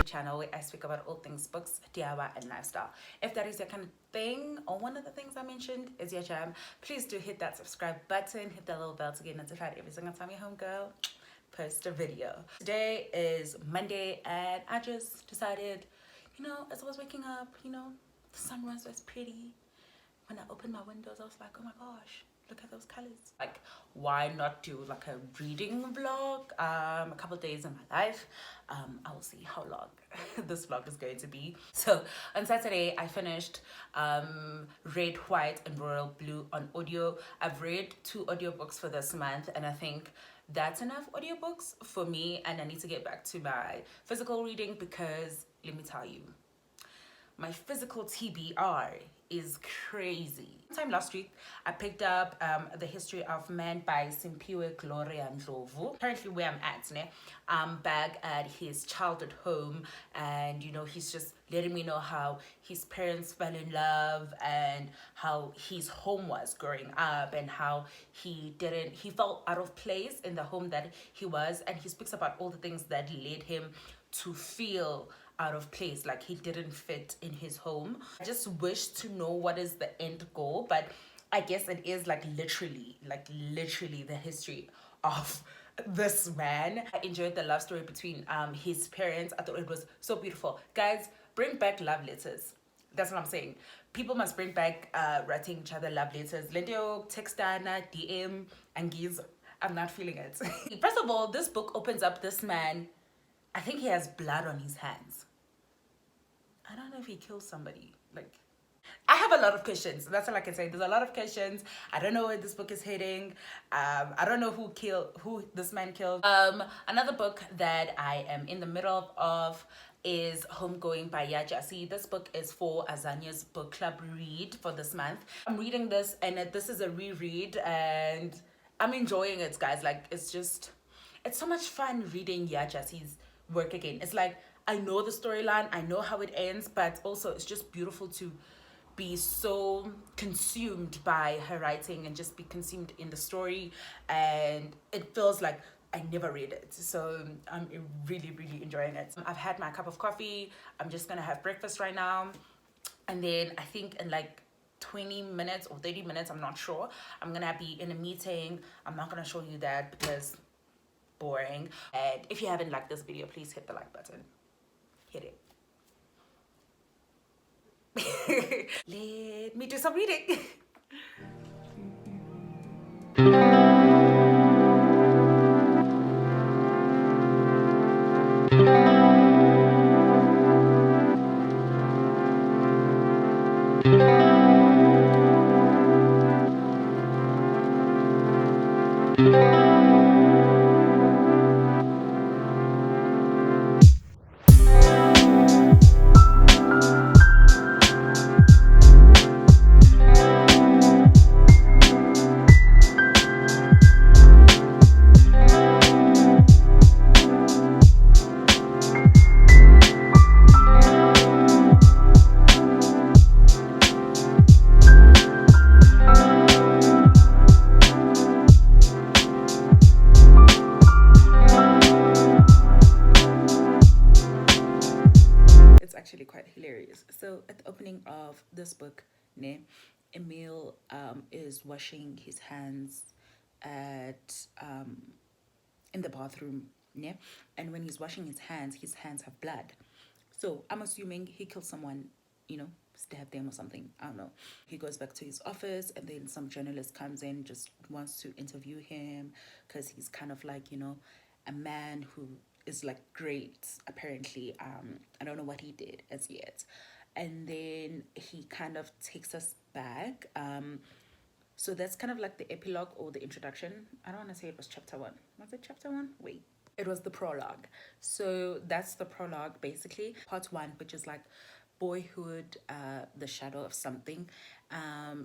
channel where I speak about all things books, DIY, and lifestyle. If that is your kind of thing, or one of the things I mentioned is your jam, please do hit that subscribe button, hit that little bell to get notified every single time your homegirl post a video. Today is Monday, and I just decided, as I was waking up, the sunrise was pretty. When I opened my windows, I was like, oh my gosh, look at those colors. Like, why not do like a reading vlog? A couple days in my life. I will see how long this vlog is going to be. So on Saturday, I finished Red, White, and Royal Blue on audio. I've read 2 audiobooks for this month, and I think that's enough audiobooks for me, and I need to get back to my physical reading because let me tell you, my physical TBR is crazy. Sometime last week, I picked up The History of Man by Simpiwe Gloria Ndlovu. Currently where I'm at, I'm back at his childhood home, and he's just letting me know how his parents fell in love and how his home was growing up and how he felt out of place in the home that he was, and he speaks about all the things that led him to feel out of place, like he didn't fit in his home. I just wish to know what is the end goal, but I guess it is literally the history of this man. I enjoyed the love story between his parents. I thought it was so beautiful. Guys, bring back love letters. That's what I'm saying. People must bring back writing each other love letters. Lendio, textana, DM, and giz. I'm not feeling it. First of all, this book opens up this man. I think he has blood on his hands. I don't know if he killed somebody. I have a lot of questions. That's all I can say. There's a lot of questions. I don't know where this book is heading. I don't know who this man killed. Another book that I am in the middle of is Homegoing by Yajasi. This book is for Azanya's book club read for this month. I'm reading this, and this is a reread, and I'm enjoying it, guys. It's so much fun reading Yajasi's work again. It's like, I know the storyline, I know how it ends, but also it's just beautiful to be so consumed by her writing and just be consumed in the story, and it feels like I never read it. So I'm really, really enjoying it. I've had my cup of coffee. I'm just gonna have breakfast right now, and then I think in 20 minutes or 30 minutes, I'm not sure, I'm gonna be in a meeting. I'm not gonna show you that because boring. And if you haven't liked this video, please hit the like button. Hit it. Let me do some reading. Actually quite hilarious. So at the opening of this book, Emil is washing his hands at in the bathroom, and when he's washing his hands have blood. So I'm assuming he killed someone, stabbed them or something. I don't know. He goes back to his office, and then some journalist comes in, just wants to interview him because he's kind of a man who is great, apparently. I don't know what he did as yet. And then he kind of takes us back. So that's kind of the epilogue or the introduction. I don't want to say it was chapter 1. Was it chapter 1? Wait. It was the prologue. So that's the prologue, basically. Part 1, which is boyhood, the shadow of something.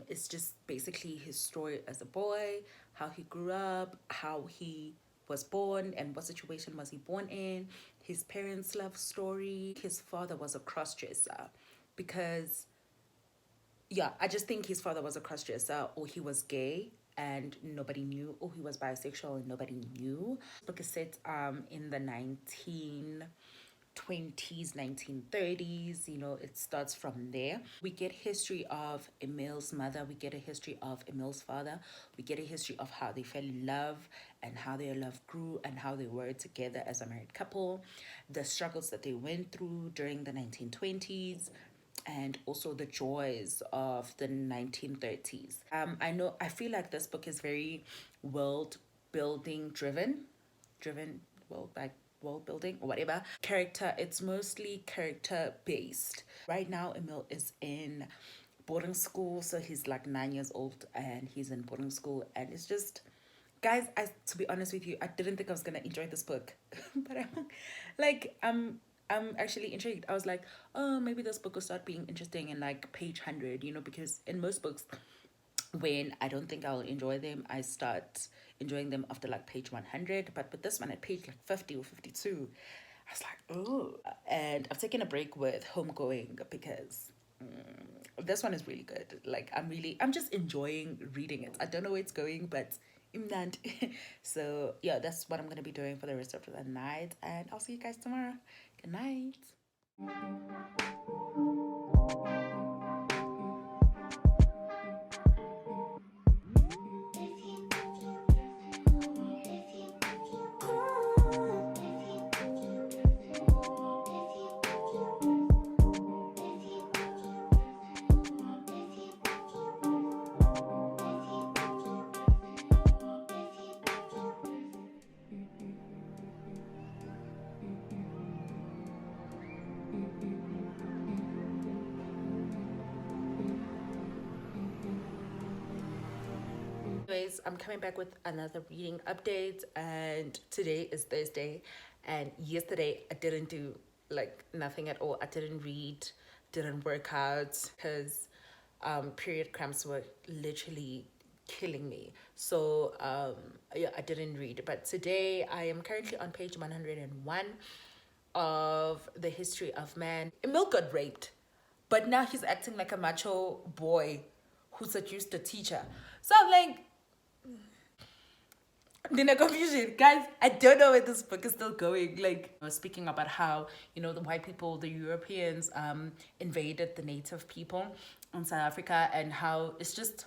It's just basically his story as a boy, how he grew up, how he was born, and what situation was he born in, his parents' love story. His father was a cross-dresser because, I just think his father was a cross-dresser, or he was gay and nobody knew, or he was bisexual and nobody knew. The book is set in the 1920s, 1930s. You know, it starts from there. We get history of Emil's mother, we get a history of Emil's father, we get a history of how they fell in love and how their love grew and how they were together as a married couple, the struggles that they went through during the 1920s, and also the joys of the 1930s. I feel like this book is very world building driven world building or whatever. Character, it's mostly character based. Right now, Emil is in boarding school, so he's like 9 years old and he's in boarding school, and it's just, guys, I, to be honest with you, I didn't think I was gonna enjoy this book, but I'm like, I'm actually intrigued. I was like, oh, maybe this book will start being interesting in like page 100, you know, because in most books, when I don't think I'll enjoy them, I start enjoying them after like page 100. But with this one at page like 50 or 52, I was like, oh. And I've taken a break with Homegoing because this one is really good. Like, I'm just enjoying reading it. I don't know where it's going, but imnant. So yeah, that's what I'm gonna be doing for the rest of the night, and I'll see you guys tomorrow. Good night. Anyways, I'm coming back with another reading update, and today is Thursday, and yesterday I didn't do like nothing at all. I didn't read, didn't work out because period cramps were literally killing me. So yeah, I didn't read. But today I am currently on page 101 of The History of Man. Emil got raped, but now he's acting like a macho boy who seduced a teacher. So I'm like, in a confusion, guys. I don't know where this book is still going. Like, I was speaking about how, you know, the white people, the Europeans, invaded the native people in South Africa, and how it's just,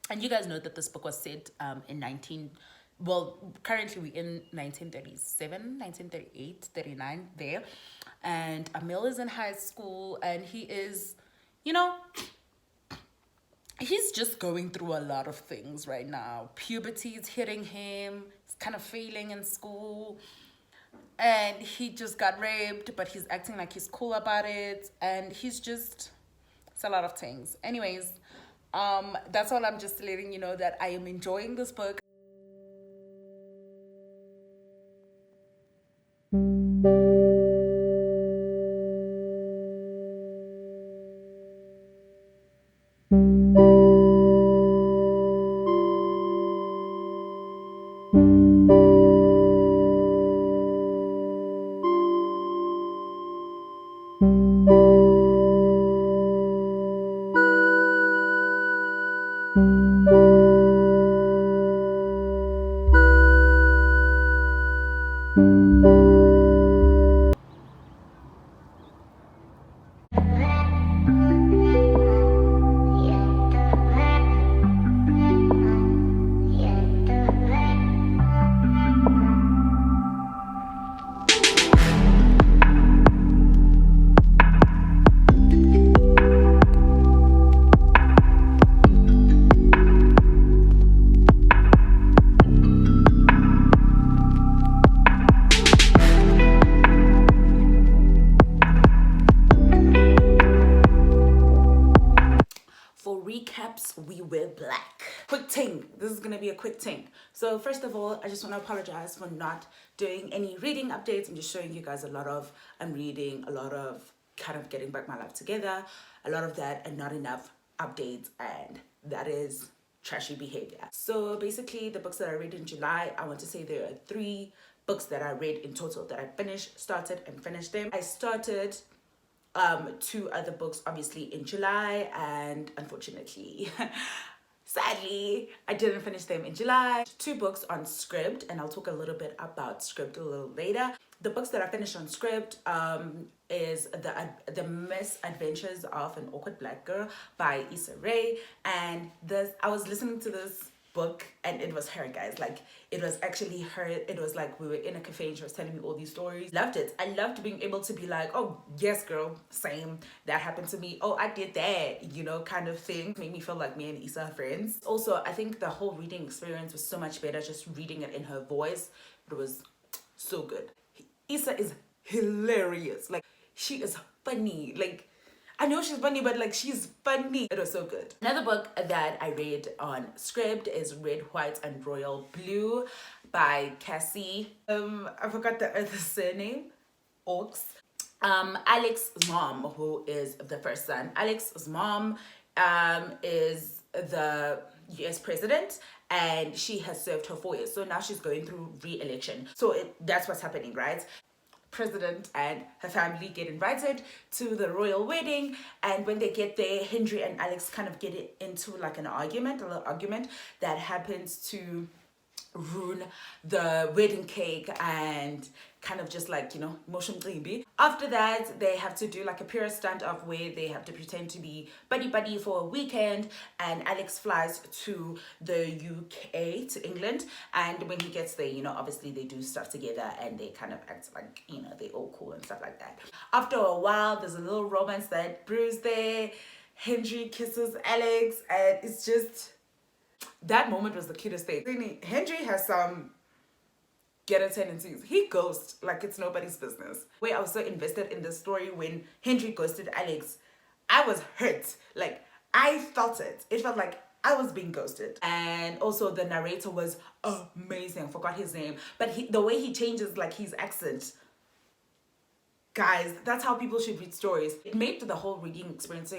and you guys know that this book was set in 19, well, currently we're in 1937, 1938, 39 there, and Emil is in high school, and he is, you know, he's just going through a lot of things right now. Puberty is hitting him. He's kind of failing in school. And he just got raped, but he's acting like he's cool about it. And he's just, it's a lot of things. Anyways, that's all. I'm just letting you know that I am enjoying this book. Recaps, we wear black. Quick ting. This is gonna be a quick ting. So first of all, I just want to apologize for not doing any reading updates. I'm just showing you guys a lot of I'm reading, a lot of kind of getting back my life together, a lot of that, and not enough updates, and that is trashy behavior. So basically, the books that I read in July, I want to say there are 3 books that I read in total that I started and finished them. I started 2 other books obviously in July, and unfortunately sadly I didn't finish them in July. 2 books on script, and I'll talk a little bit about script a little later. The books that I finished on script is the Misadventures of an Awkward Black Girl by Issa Rae. And this, I was listening to this book and it was her, guys. Like, it was actually her. It was like we were in a cafe and she was telling me all these stories. Loved it. I loved being able to be like, oh yes girl, same, that happened to me, oh I did that, you know, kind of thing. Made me feel like me and Issa are friends. Also, I think the whole reading experience was so much better just reading it in her voice. It was so good. Issa is hilarious. Like, she is funny. Like, I know she's funny, but like, she's funny. It was so good. Another book that I read on script is Red, White, and Royal Blue by Cassie. I forgot the surname. Oaks. Alex's mom, who is the first son. Alex's mom is the US president, and she has served her 4 years. So now she's going through re-election. So that's what's happening, right? President and her family get invited to the royal wedding, and when they get there, Henry and Alex kind of get into like a little argument that happens to ruin the wedding cake and kind of just like, you know, emotionally. After that, they have to do like a pure stunt of where they have to pretend to be buddy for a weekend, and Alex flies to the UK, to England, and when he gets there, you know, obviously they do stuff together and they kind of act like, you know, they're all cool and stuff like that. After a while, there's a little romance that brews there. Henry kisses Alex, and it's just, that moment was the cutest thing. Henry has some ghetto tendencies. He ghosts like it's nobody's business. Where I was so invested in the story when Henry ghosted Alex, I was hurt. Like, I felt it. It felt like I was being ghosted. And also the narrator was amazing. I forgot his name. But the way he changes like his accent. Guys, that's how people should read stories. It made the whole reading experience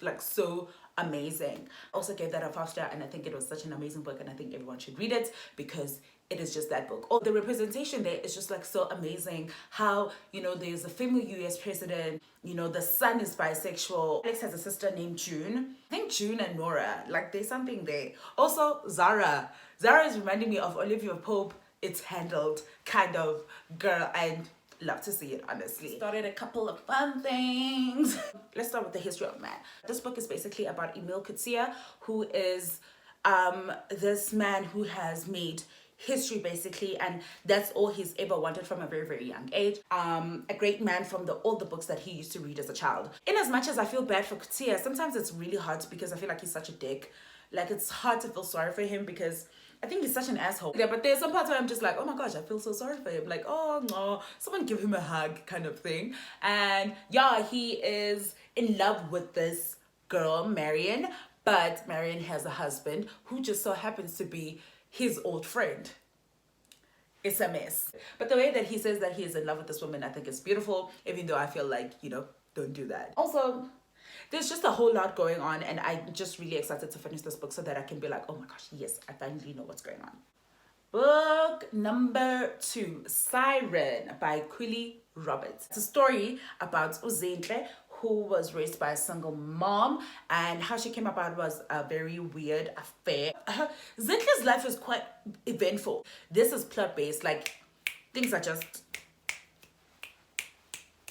like so amazing. I also gave that a 5-star, and I think it was such an amazing book, and I think everyone should read it because it is just that book. Oh, the representation there is just like so amazing. How, you know, there's a female US president, you know, the son is bisexual. Alex has a sister named June. I think June and Nora, like there's something there. Also Zara is reminding me of Olivia Pope, It's Handled kind of girl, and love to see it, honestly. Started a couple of fun things. Let's start with the history of man. This book is basically about Emile Coetzee, who is this man who has made history basically, and that's all he's ever wanted from a very young age. A great man from all the books that he used to read as a child. In as much as I feel bad for Coetzee, sometimes it's really hard because I feel like he's such a dick. Like, it's hard to feel sorry for him because I think he's such an asshole. Yeah, but there's some parts where I'm just like, oh my gosh, I feel so sorry for him. Like, oh no, someone give him a hug kind of thing. And yeah, he is in love with this girl, Marion, but Marion has a husband who just so happens to be his old friend. It's a mess. But the way that he says that he is in love with this woman, I think is beautiful, even though I feel like, you know, don't do that. Also, there's just a whole lot going on, and I'm just really excited to finish this book so that I can be like, oh my gosh, yes, I finally know what's going on. Book number 2, Siren by Quilly Roberts. It's a story about Uzinhle, who was raised by a single mom, and how she came about was a very weird affair. Zinhle's life is quite eventful. This is plot-based, like things are just...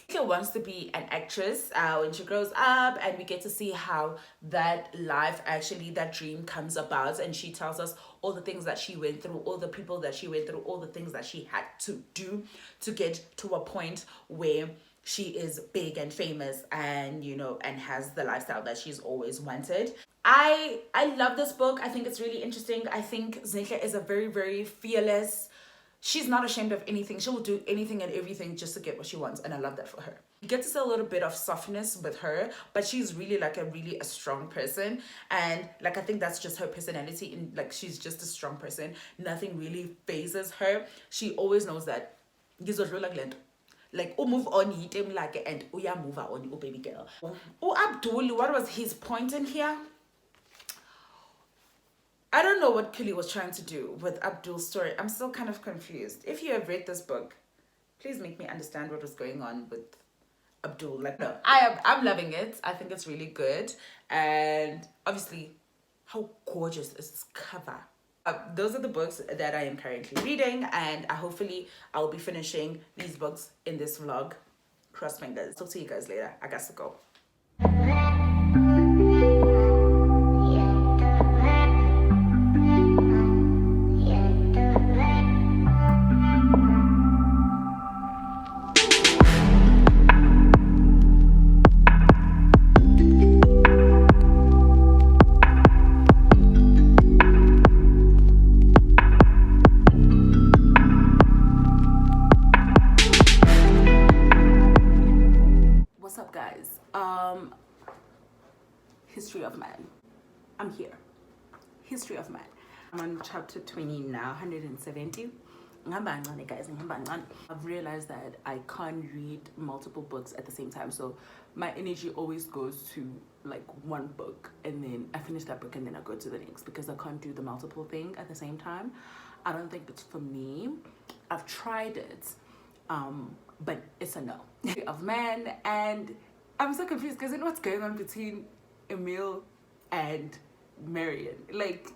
Zinhle wants to be an actress when she grows up, and we get to see how that life, actually that dream comes about, and she tells us all the things that she went through, all the people that she went through, all the things that she had to do to get to a point where she is big and famous and, you know, and has the lifestyle that she's always wanted. I love this book. I think it's really interesting. I think Zinhle is a very fearless. She's not ashamed of anything. She will do anything and everything just to get what she wants, and I love that for her. You get to see a little bit of softness with her, but she's really like a strong person, and like I think that's just her personality. And like, she's just a strong person. Nothing really phases her. She always knows that this was real like move on like, and move on, baby girl. Abdul, what was his point in here? I don't know what Quilly was trying to do with Abdul's story. I'm still kind of confused. If you have read this book, please make me understand what was going on with Abdul. Like, no, I'm loving it. I think it's really good. And obviously, how gorgeous is this cover? Those are the books that I am currently reading, and hopefully I will be finishing these books in this vlog. Cross fingers. Talk to you guys later. I got to go. What's up, guys? History of man. I'm here. History of man. I'm on chapter 20 now, 170. Guys, I've realized that I can't read multiple books at the same time, so my energy always goes to like one book, and then I finish that book and then I go to the next, because I can't do the multiple thing at the same time. I don't think it's for me. I've tried it, but it's a no. Of man, and I'm so confused because I know what's going on between Emil and Marion. Like,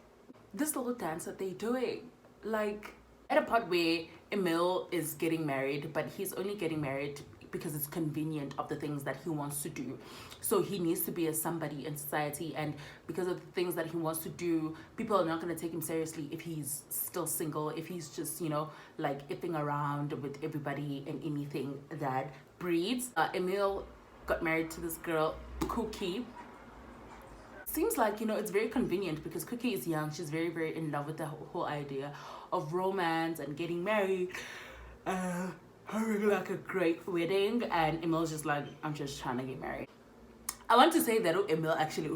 this little dance that they're doing, like at a part where Emil is getting married, but he's only getting married because it's convenient of the things that he wants to do. So he needs to be a somebody in society, and because of the things that he wants to do, people are not going to take him seriously if he's still single, if he's just, you know, like iffing around with everybody and anything that breeds. Emil got married to this girl, Cookie. Seems like, you know, it's very convenient because Cookie is young. She's very, very in love with the whole idea of romance and getting married, having like a great wedding, and Emil's just like, I'm just trying to get married. I want to say that Emil actually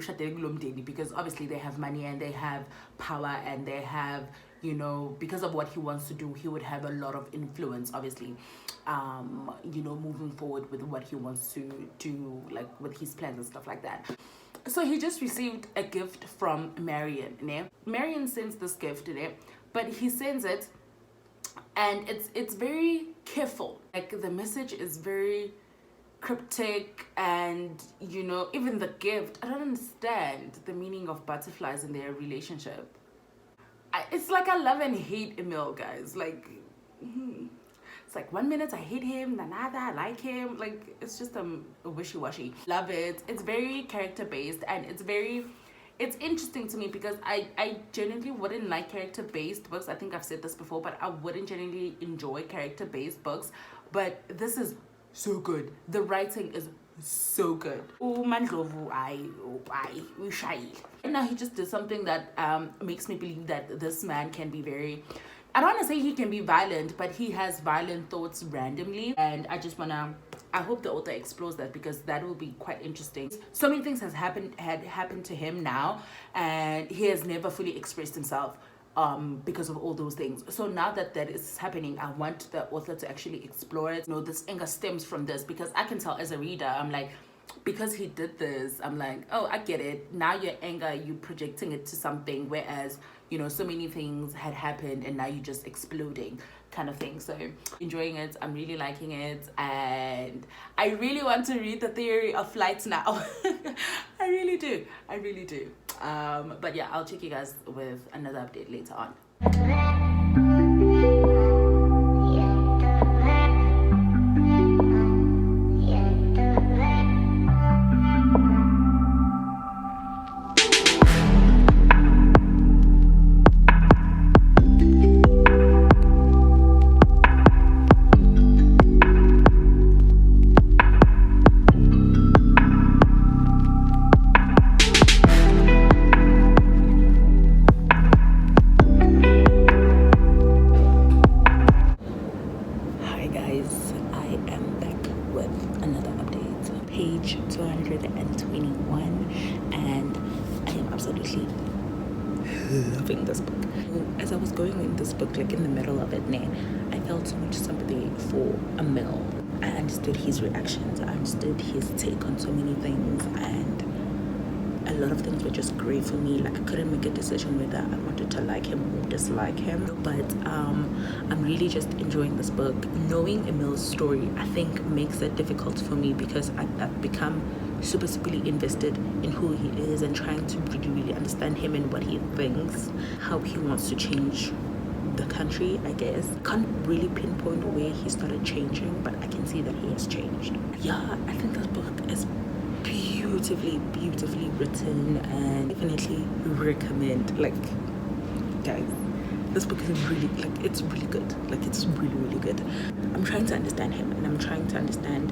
because obviously they have money and they have power and they have, you know, because of what he wants to do, he would have a lot of influence, obviously, you know, moving forward with what he wants to do, like with his plans and stuff like that. So he just received a gift from Marion. Marion sends this gift, but he sends it and it's very careful. Like, the message is very cryptic, and, you know, even the gift, I don't understand the meaning of butterflies in their relationship. It's like I love and hate Emil, guys. Like, it's like 1 minute I hate him, the another I like him. Like, it's just a wishy-washy. Love it. It's very character based, and it's interesting to me because I genuinely wouldn't like character based books. I think I've said this before, but I wouldn't generally enjoy character based books. But this is so good. The writing is so good. Oh, Mandlovu, we shy. And now he just did something that makes me believe that this man can be very, I don't want to say he can be violent, but he has violent thoughts randomly. And I hope the author explores that, because that will be quite interesting. So many things had happened to him now, and he has never fully expressed himself because of all those things. So now that is happening, I want the author to actually explore it. You know, this anger stems from this, because I can tell as a reader, I'm like, because he did this, I'm like, oh, I get it. Now your anger, you projecting it to something, whereas, you know, so many things had happened and now you're just exploding, kind of thing. So enjoying it, I'm really liking it, and I really want to read The Theory of Flight now. I really do. But yeah, I'll check you guys with another update later on. Page 221, and I am absolutely loving this book. As I was going in this book, like in the middle of it, I felt so much sympathy for Emil. I understood his reactions, I understood his take on so many things, and a lot of things were just great for me. Like I couldn't make a decision whether I wanted to like him or dislike him, but I'm really just enjoying this book. Knowing Emil's story, I think, makes it difficult for me because I've become super invested in who he is and trying to really understand him and what he thinks, how he wants to change the country, I guess. Can't really pinpoint where he started changing, but I can see that he has changed. Yeah, I think this book is beautifully written, and definitely recommend. Like, guys, this book is really, like, it's really good. Like, it's really good. I'm trying to understand him, and I'm trying to understand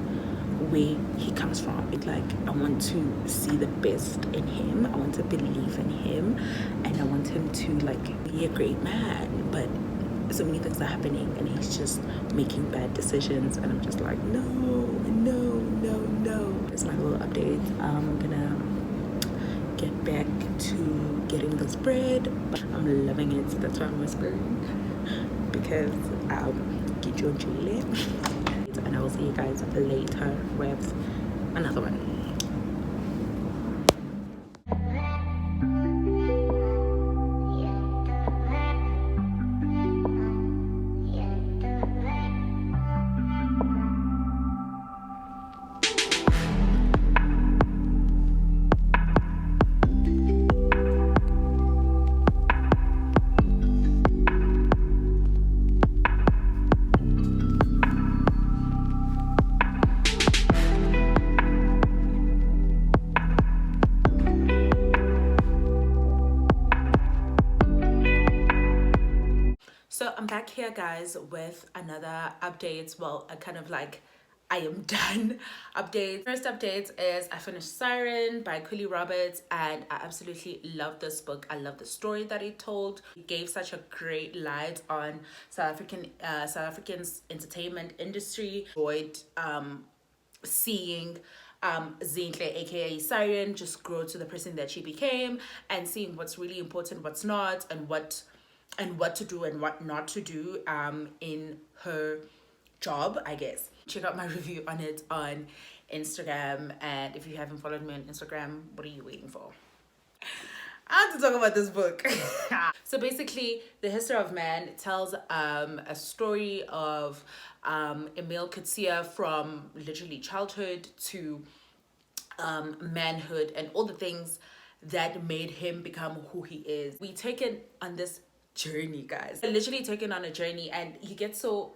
where he comes from. It's like, I want to see the best in him, I want to believe in him, and I want him to like be a great man, but so many things are happening and he's just making bad decisions, and I'm just like, no. It's my little update. I'm gonna get back to getting this bread, but I'm loving it. That's why I'm whispering, because get you on chile. And I will see you guys later with another one. So I'm back here, guys, with another update. Well, a kind of like I am done update. First update is I finished Siren by Cooley Roberts, and I absolutely love this book. I love the story that it told. It gave such a great light on South African's entertainment industry. Enjoyed seeing Zinhle, aka Siren, just grow to the person that she became, and seeing what's really important, what's not, and what to do and what not to do in her job, I guess. Check out my review on it on Instagram, and if you haven't followed me on Instagram, what are you waiting for? I have to talk about this book. So basically, The History of Man tells a story of Emil Coetzee from literally childhood to manhood and all the things that made him become who he is. We take it on this journey, guys. Literally taken on a journey, and he gets so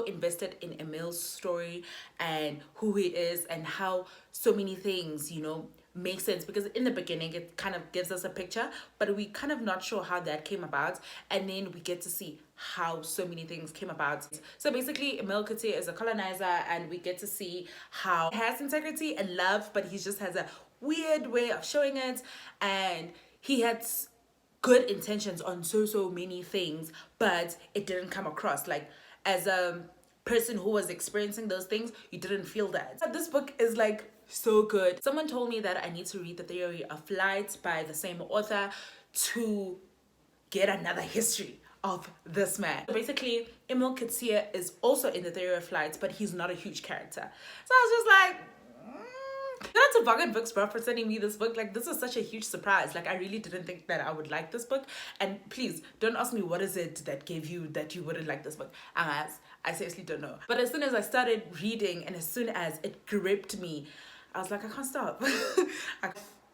invested in Emil's story and who he is and how so many things, you know, make sense, because in the beginning it kind of gives us a picture, but we kind of not sure how that came about, and then we get to see how so many things came about. So basically, Emil Coetzee is a colonizer, and we get to see how he has integrity and love, but he just has a weird way of showing it, and he had good intentions on so many things, but it didn't come across. Like, as a person who was experiencing those things, you didn't feel that. But this book is like so good. Someone told me that I need to read The Theory of Flight by the same author to get another history of this man. So basically, Emil Coetzee is also in The Theory of Flight, but he's not a huge character. So I was just like, shout out to Vaughan Books, bro, for sending me this book. Like, this was such a huge surprise. Like, I really didn't think that I would like this book. And please, don't ask me what is it that gave you that you wouldn't like this book. I seriously don't know. But as soon as I started reading and as soon as it gripped me, I was like, I can't stop.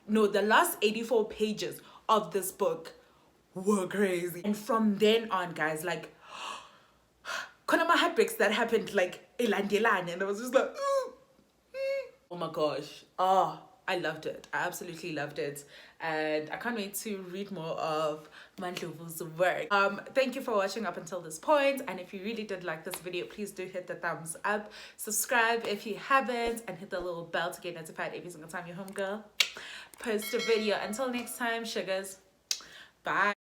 No, the last 84 pages of this book were crazy. And from then on, guys, like, Konama heartbreaks that happened, like, elandelane, and I was just like, oh my gosh. Oh, I loved it. I absolutely loved it. And I can't wait to read more of Mandlovu's work. Thank you for watching up until this point. And if you really did like this video, please do hit the thumbs up. Subscribe if you haven't, and hit the little bell to get notified every single time your homegirl posts a video. Until next time, sugars. Bye.